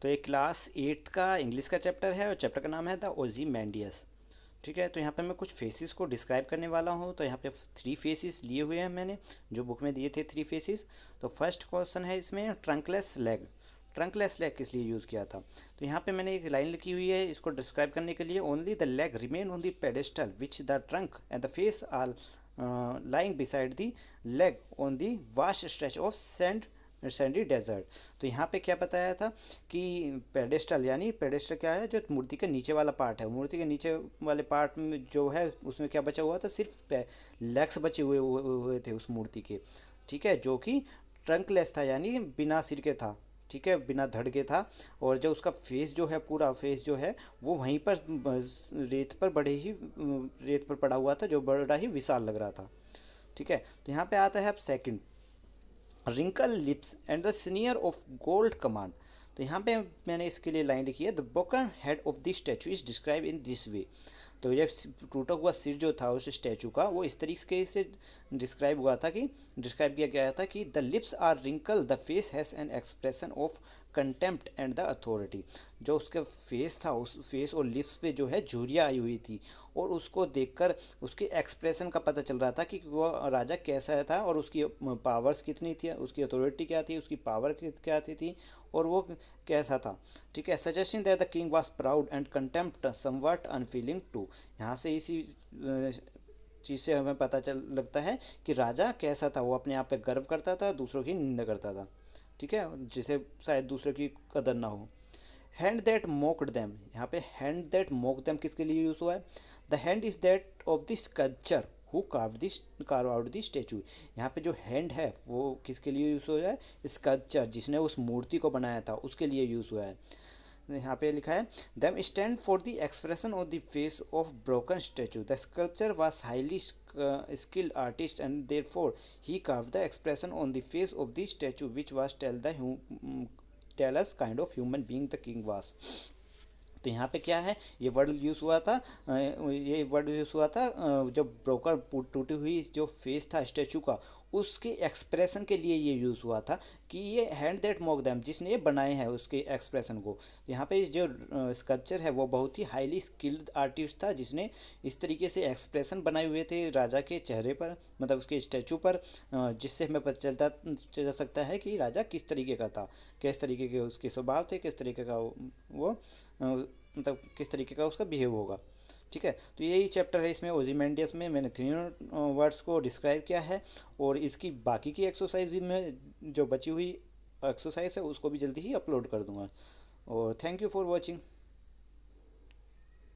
तो ये class 8th का इंग्लिश का चैप्टर है और चैप्टर का नाम है द ओzymandias। ठीक है, तो यहाँ पे मैं कुछ फेसिस को डिस्क्राइब करने वाला हूँ। तो यहाँ पे 3 फेसिस लिए हुए हैं मैंने, जो बुक में दिए थे 3 फेसिस। तो फर्स्ट क्वेश्चन है इसमें ट्रंकलेस लेग। ट्रंकलेस लेग किस लिए यूज़ किया था? तो यहाँ पे मैंने एक लाइन लिखी हुई है इसको डिस्क्राइब करने के लिए। Only the leg remain on the pedestal which the trunk and the face are lying beside the leg on the vast stretch of sandy desert. तो यहाँ पे क्या बताया था कि पेडेस्टल, यानी पेडेस्टल क्या है, जो मूर्ति के नीचे वाला पार्ट है, मूर्ति के नीचे वाले पार्ट में जो है उसमें क्या बचा हुआ था, सिर्फ लेग्स बचे हुए थे उस मूर्ति के। ठीक है, जो कि ट्रंकलेस था, यानी बिना सिर के था। ठीक है, बिना धड़ के था। और जो उसका फेस जो है, पूरा फेस जो है वो वहीं पर रेत पर पड़ा हुआ था, जो बड़ा ही विशाल लग रहा था। ठीक है, तो यहाँ पे आता है अब second, wrinkle lips and the sneer of gold command. तो यहाँ पे मैंने इसके लिए लाइन लिखी है, the broken head of the statue is describe in this way. तो ये टूटा हुआ सिर जो था उस स्टैचू का, वो इस तरीके से डिस्क्राइब किया गया था कि the lips are wrinkle, the face has an expression of contempt and the authority. जो उसका फेस था, उस फेस और लिप्स पे जो है झुर्रियाँ आई हुई थी, और उसको देखकर उसके एक्सप्रेशन का पता चल रहा था कि वो राजा कैसा था और उसकी पावर्स कितनी थी, उसकी अथॉरिटी क्या थी, उसकी पावर क्या थी और वो कैसा था। ठीक है, suggesting that the king was proud and contempt somewhat unfeeling too. यहाँ से इसी चीज़ से हमें पता चल लगता है कि राजा कैसा था, वो अपने आप पे गर्व करता था, दूसरों की निंदा करता था। ठीक है, जिसे शायद दूसरों की कदर ना हो। हैंड दैट मोक्ड देम, यहाँ पे हैंड दैट मोक देम किसके लिए यूज़ हुआ है? The hand is that of the sculpture who carve out the statue. यहाँ पे जो हैंड है वो किसके लिए यूज़ हुआ है? स्कल्पचर, जिसने उस मूर्ति को बनाया था उसके लिए यूज़ हुआ है। यहाँ पे लिखा है, them stand for the expression of the face of broken statue, the sculpture was highly skilled artist and therefore he carved the expression on the face of the statue which was tell us kind of human being the king was। तो यहाँ पे क्या है, ये word use हुआ था, जब broker टूटी हुई जो फेस था स्टैचू का, उसके एक्सप्रेशन के लिए ये यूज़ हुआ था कि ये हैंड दैट मोक दैम, जिसने ये बनाए हैं उसके एक्सप्रेशन को। यहाँ पे जो स्कल्पचर है वो बहुत ही हाईली स्किल्ड आर्टिस्ट था, जिसने इस तरीके से एक्सप्रेशन बनाए हुए थे राजा के चेहरे पर, मतलब उसके स्टैचू पर, जिससे हमें पता चल सकता है कि राजा किस तरीके का था, किस तरीके के उसके स्वभाव थे, किस तरीके का वो मतलब किस तरीके का उसका बिहेव होगा। ठीक है, तो यही चैप्टर है इसमें ओzymandias में। मैंने तीनों वर्ड्स को डिस्क्राइब किया है, और इसकी बाकी की एक्सरसाइज भी मैं, जो बची हुई एक्सरसाइज है उसको भी जल्दी ही अपलोड कर दूंगा। और थैंक यू फॉर वॉचिंग।